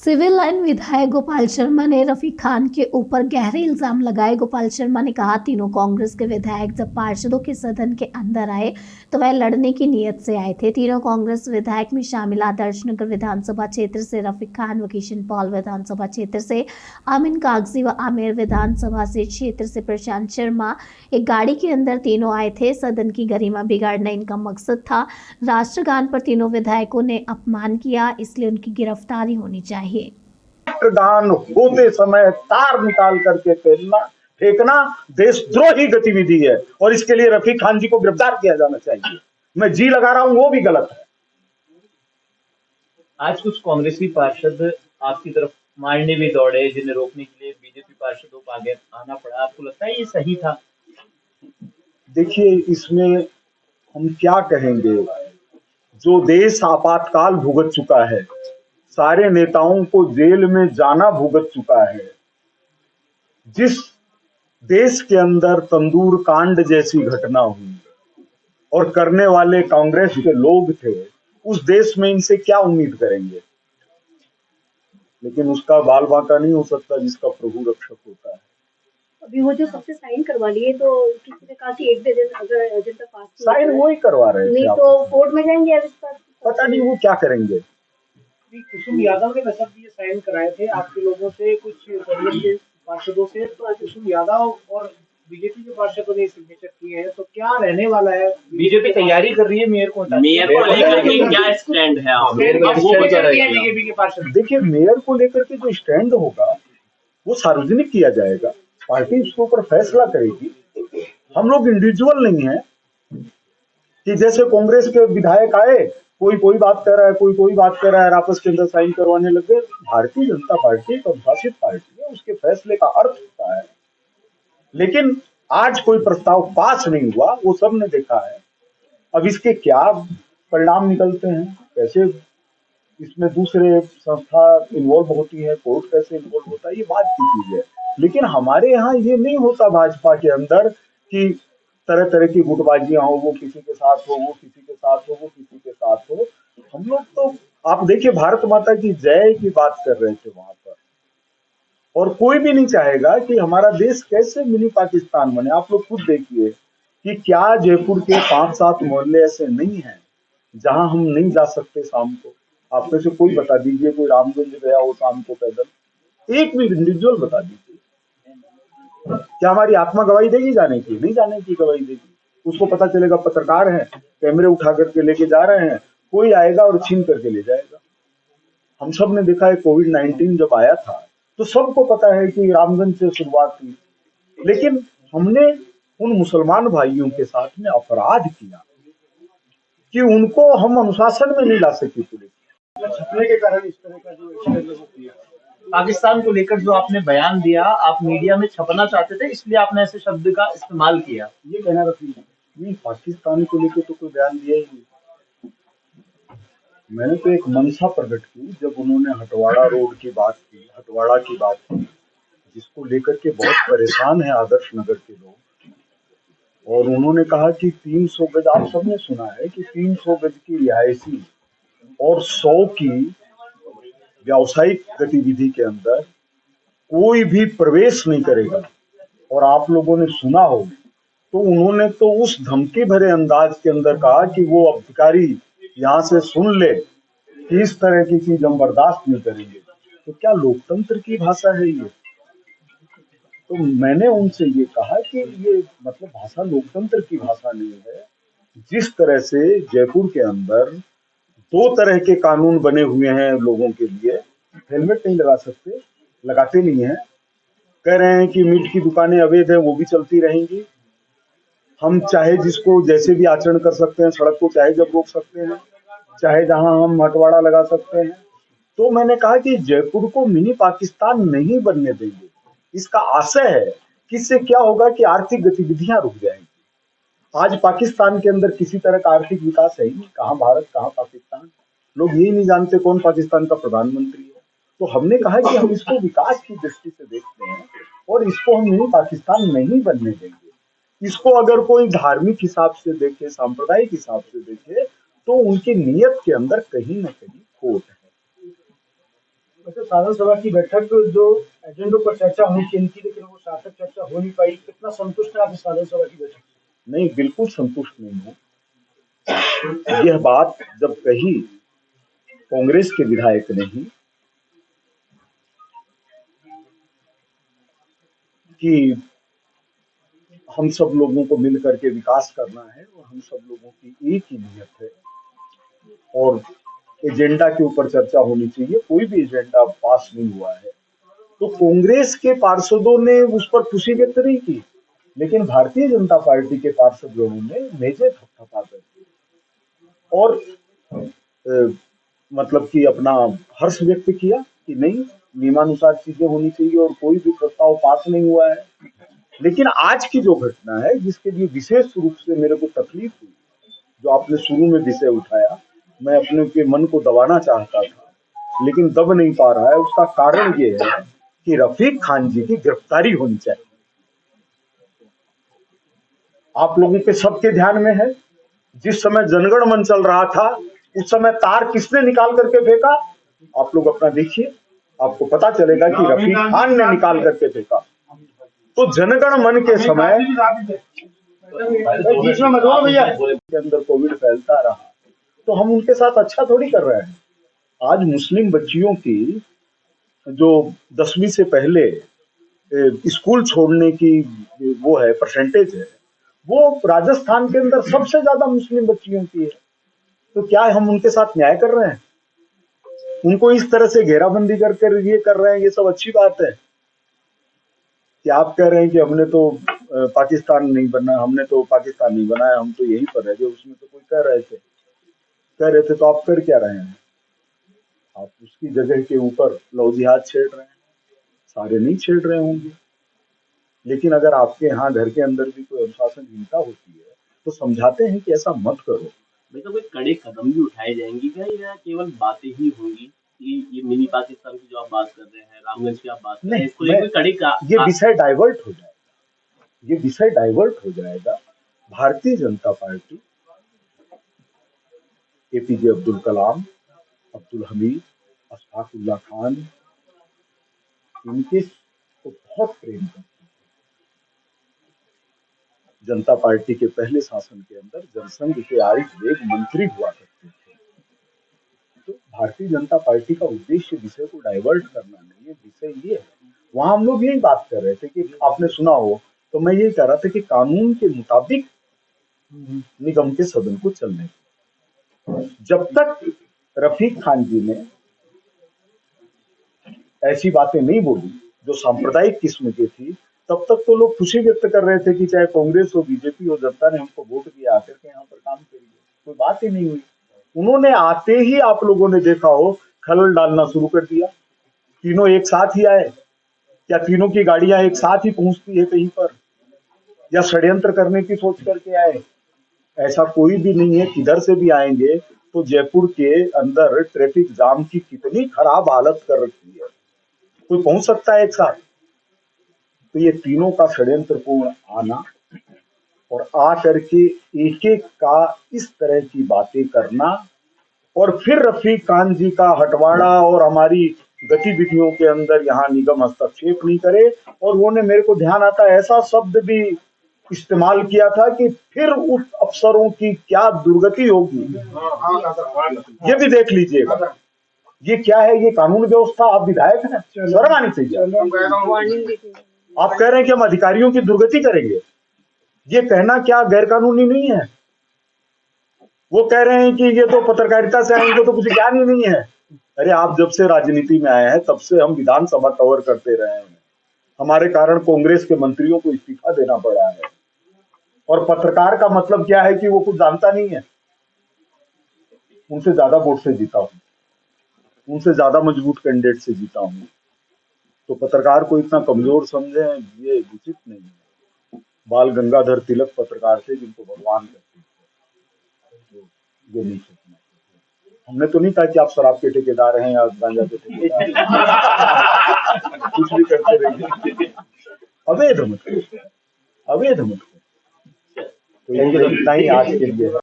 Civil line विधायक गोपाल शर्मा ने रफीक खान के ऊपर गहरे इल्जाम लगाए। गोपाल शर्मा ने कहा, तीनों कांग्रेस के विधायक जब पार्षदों के सदन के अंदर आए तो वह लड़ने की नीयत से आए थे। तीनों कांग्रेस विधायक में शामिल आदर्श नगर विधानसभा क्षेत्र से रफीक खान व किशन पॉल विधानसभा क्षेत्र से आमिन कागजी व आमेर विधानसभा से क्षेत्र से प्रशांत शर्मा एक गाड़ी के अंदर तीनों आए थे। सदन की गरिमा बिगाड़ना इनका मकसद था। राष्ट्रगान पर तीनों विधायकों ने अपमान किया, इसलिए उनकी गिरफ्तारी होनी चाहिए। राष्ट्रगान होते समय तार निकाल करके फेंकना देशद्रोही गतिविधि है और इसके लिए रफीक खान जी को गिरफ्तार किया जाना चाहिए। मैं जी लगा रहा हूं, वो भी गलत है। आज कुछ कांग्रेसी पार्षद आपकी तरफ मारने भी दौड़े, जिन्हें रोकने के लिए बीजेपी पार्षदों को आगे आना पड़ा। आपको लगता है ये सही था? देखिए, इसमें हम क्या कहेंगे। जो देश आपातकाल भुगत चुका है, सारे नेताओं को जेल में जाना भुगत चुका है, जिस देश के अंदर तंदूर कांड जैसी घटना हुई और करने वाले कांग्रेस के लोग थे, उस देश में इनसे क्या उम्मीद करेंगे। लेकिन उसका बाल बांका नहीं हो सकता जिसका प्रभु रक्षक होता है। अभी वो जो सबसे साइन करवा लिए, तो किसी ने कहा कि एक दिन अगर एजेंडा पास साइन वो ही करवा रहे थे, नहीं तो कोर्ट में जाएंगे। अब इस पर पता नहीं वो क्या करेंगे। कुसुम यादव ने वैसे भी ये साइन कराए थे आपके लोगों से, कुछ कांग्रेस के पार्षदों से, तो कुसुम यादव और बीजेपी के पार्षदों ने सिग्नेचर किए हैं। तो क्या रहने वाला है? बीजेपी तैयारी कर रही है मेयर को लेकर, क्या स्टैंड है बीजेपी के पार्षद? देखिए, मेयर को लेकर के जो स्टैंड होगा वो सार्वजनिक किया जाएगा, पार्टी उसके ऊपर फैसला करेगी। हम लोग इंडिविजुअल नहीं है कि जैसे कांग्रेस के विधायक आए, कोई बात कर रहा है, कोई बात कर रहा है, आपस के अंदर साइन करवाने लग गए। भारतीय जनता पार्टी एक अनुशासित पार्टी है, उसके फैसले का अर्थ होता है। लेकिन आज कोई प्रस्ताव पास नहीं हुआ, वो सब ने देखा है। अब इसके क्या परिणाम निकलते हैं, कैसे इसमें दूसरे संस्था इन्वॉल्व होती है, कोर्ट कैसे इन्वॉल्व होता है, ये बात की चीज है। लेकिन हमारे यहाँ ये नहीं होता भाजपा के अंदर कि तरह तरह की गुटबाजियां हो, वो किसी के साथ हो, वो किसी के साथ हो, वो किसी के साथ हो। हम लोग तो आप देखिए, भारत माता की जय की बात कर रहे थे वहां पर, और कोई भी नहीं चाहेगा कि हमारा देश कैसे मिनी पाकिस्तान बने। आप लोग खुद देखिए कि क्या जयपुर के 5-7 मोहल्ले ऐसे नहीं हैं जहां हम नहीं जा सकते शाम को। आप में से कोई बता दीजिए, कोई रामगंज गया हो शाम को पैदल, एक भी इंडिविजुअल बता दीजिए। क्या हमारी आत्मा गवाही देगी जाने की? नहीं जाने की गवाही देगी। उसको पता चलेगा पत्रकार हैं, कैमरे उठा करके लेके जा रहे हैं, कोई आएगा और छीन करके ले जाएगा। हम सब ने देखा है, कोविड-19 जब आया था तो सबको पता है कि रामगंज से शुरुआत हुई, लेकिन हमने उन मुसलमान भाइयों के साथ में अपराध किया कि उनको हम अनुशासन में नहीं ला सके पुलिस। छपने के कारण इस तरह का जो एक्शन किया। पाकिस्तान को लेकर जो आपने बयान दिया, आप मीडिया में छपना चाहते थे, इसलिए आपने ऐसे शब्द का इस्तेमाल किया। ये कहना रखी नहीं, पाकिस्तान को लेकर तो कोई बयान दिया ही नहीं। मैंने तो एक मंशा प्रकट की जब उन्होंने हटवाड़ा रोड की बात की, हटवाड़ा की बात की, जिसको लेकर के बहुत परेशान है आदर्श नगर के लोग। और उन्होंने कहा कि 300 गज, आप सबने सुना है कि 300 गज की रिहायशी और 100 की व्यावसायिक गतिविधि के अंदर कोई भी प्रवेश नहीं करेगा। और आप लोगों ने सुना हो तो उन्होंने तो उस धमकी भरे अंदाज के अंदर कहा कि वो अधिकारी यहाँ से सुन ले कि इस तरह की चीज हम बर्दाश्त नहीं करेंगे। तो क्या लोकतंत्र की भाषा है ये? तो मैंने उनसे ये कहा कि ये मतलब भाषा लोकतंत्र की भाषा नहीं है। जिस तरह से जयपुर के अंदर 2 तरह के कानून बने हुए हैं लोगों के लिए, हेलमेट नहीं लगा सकते, लगाते नहीं है, कह रहे हैं कि मीट की दुकानें अवैध है, वो भी चलती रहेंगी। हम चाहे जिसको जैसे भी आचरण कर सकते हैं, सड़क को चाहे जब रोक सकते हैं, चाहे जहां हम हटवाड़ा लगा सकते हैं। तो मैंने कहा कि जयपुर को मिनी पाकिस्तान नहीं बनने देंगे। इसका आशय है कि इससे क्या होगा कि आर्थिक गतिविधियां रुक जाएंगी। आज पाकिस्तान के अंदर किसी तरह का आर्थिक विकास है ही नहीं। कहाँ भारत, कहाँ पाकिस्तान, लोग यही नहीं जानते कौन पाकिस्तान का प्रधानमंत्री है। तो हमने कहा कि हम इसको विकास की दृष्टि से देखते हैं और इसको हम मिनी पाकिस्तान नहीं बनने देंगे। इसको अगर कोई धार्मिक हिसाब से देखे, सांप्रदायिक हिसाब से देखे, तो उनकी नीयत के अंदर कहीं ना कहीं खोट है। साधारण सभा की बैठक जो एजेंडों पर चर्चा होनी चाहिए थी, लेकिन वो सार्थक चर्चा हो नहीं पाई। कितना संतुष्ट है आप इस साधारण सभा की बैठक से? नहीं, बिल्कुल संतुष्ट नहीं हूँ। यह बात जब कही कांग्रेस के विधायक ने ही कि हम सब लोगों को मिलकर के विकास करना है और हम सब लोगों की एक ही नियत है और एजेंडा के ऊपर चर्चा होनी चाहिए, कोई भी एजेंडा पास नहीं हुआ है, तो कांग्रेस के पार्षदों ने उस पर खुशी व्यक्त नहीं की, लेकिन भारतीय जनता पार्टी के पार्षदों ने मेजे थपथपा कर और मतलब कि अपना हर्ष व्यक्त किया कि नहीं, नियमानुसार चीजें होनी चाहिए और कोई भी प्रस्ताव पास नहीं हुआ है। लेकिन आज की जो घटना है, जिसके लिए विशेष रूप से मेरे को तकलीफ हुई, जो आपने शुरू में विषय उठाया, मैं अपने के मन को दबाना चाहता था लेकिन दब नहीं पा रहा है। उसका कारण ये है कि रफीक खान जी की गिरफ्तारी होनी चाहिए। आप लोगों के सबके ध्यान में है, जिस समय जनगण मन चल रहा था उस समय तार किसने निकाल करके फेंका, आप लोग अपना देखिए, आपको पता चलेगा कि रफीक खान ने निकाल करके फेंका। तो जनगण मन के समय के अंदर कोविड फैलता रहा, तो हम उनके साथ अच्छा थोड़ी कर रहे हैं। आज मुस्लिम बच्चियों की जो 10वीं से पहले स्कूल छोड़ने की वो है परसेंटेज है, वो राजस्थान के अंदर सबसे ज्यादा मुस्लिम बच्चियों की है। तो क्या हम उनके साथ न्याय कर रहे हैं? उनको इस तरह से घेराबंदी करके ये कर रहे हैं, ये सब अच्छी बात है कि आप कह रहे हैं कि हमने तो पाकिस्तान नहीं बना, हमने तो पाकिस्तान नहीं बनाया, हम तो यहीं पर रह गए, उसमें तो कोई कह रहे थे, तो आप कर क्या रहे हैं? आप उसकी जगह के ऊपर लव जिहाद छेड़ रहे हैं। सारे नहीं छेड़ रहे होंगे, लेकिन अगर आपके यहाँ घर के अंदर भी कोई अनुशासनहीनता होती है तो समझाते हैं कि ऐसा मत करो। तो कोई कड़े कदम भी उठाए जाएंगे क्या, या केवल बातें ही होंगी? ये मिनी पाकिस्तान की जो आप बात कर रहे हैं, रामगंज की आप बात कर रहे हैं, इसको लेकर कड़ी ये विषय डाइवर्ट हो जाएगा, ये विषय डाइवर्ट हो जाएगा। भारतीय जनता पार्टी एपीजे अब्दुल कलाम, अब्दुल हमीद, अशफाक उल्लाह खान, इनके को बहुत प्रेम करती है। जनता पार्टी के पहले शासन के अंदर जनसंघ के आरिफ बेग मंत्री हुआ करते थे। तो भारतीय जनता पार्टी का उद्देश्य विषय को डाइवर्ट करना नहीं है, विषय ये है। वहां हम लोग यही बात कर रहे थे कि आपने सुना हो, तो मैं यही कह रहा था कि कानून के मुताबिक निगम के सदन को चलने, जब तक रफीक खान जी ने ऐसी बातें नहीं बोली जो सांप्रदायिक किस्म की थी, तब तक तो लोग खुशी व्यक्त कर रहे थे कि चाहे कांग्रेस हो, बीजेपी हो, जनता ने हमको वोट दिया, आकर के यहाँ पर काम करिए, कोई बात ही नहीं हुई। उन्होंने आते ही आप लोगों ने देखा हो खलल डालना शुरू कर दिया। तीनों एक साथ ही आए क्या? तीनों की गाड़ियां एक साथ ही पहुंचती है कहीं पर, या षड्यंत्र करने की सोच करके आए? ऐसा कोई भी नहीं है। किधर से भी आएंगे तो जयपुर के अंदर ट्रैफिक जाम की कितनी खराब हालत कर रखी है, कोई पहुंच सकता है एक साथ? तो ये तीनों का षड्यंत्रपूर्ण आना और आ करके एक एक का इस तरह की बातें करना, और फिर रफीक खान जी का हटवाड़ा और हमारी गतिविधियों के अंदर यहाँ निगम हस्तक्षेप नहीं करे। और उन्होंने, मेरे को ध्यान आता है, ऐसा शब्द भी इस्तेमाल किया था कि फिर उस अफसरों की क्या दुर्गति होगी, ये भी देख लीजिएगा। ये क्या है? ये कानून व्यवस्था? आप विधायक हैं, शर्म आनी चाहिए। आप कह रहे हैं कि हम अधिकारियों की दुर्गति करेंगे, ये कहना क्या गैरकानूनी नहीं है? वो कह रहे हैं कि ये तो पत्रकारिता से आए, इनको तो कुछ ज्ञान ही नहीं है। अरे आप जब से राजनीति में आए हैं तब से हम विधानसभा कवर करते रहे हैं, हमारे कारण कांग्रेस के मंत्रियों को इस्तीफा देना पड़ा है। और पत्रकार का मतलब क्या है कि वो कुछ जानता नहीं है। उनसे ज्यादा वोट से जीता हूं, उनसे ज्यादा मजबूत कैंडिडेट से जीता हूं, तो पत्रकार को इतना कमजोर समझे, ये उचित नहीं है। बाल गंगाधर तिलक पत्रकार थे जिनको भगवान कहते थे, तो ये नहीं सोचना। हमने तो नहीं कहा कि आप शराब के ठेकेदार हैं या गांजा के ठेकेदार हैं। कुछ भी करते रहिए, अवैध मत करो, अवैध मत करो। तो ये इतना ही आज के लिए।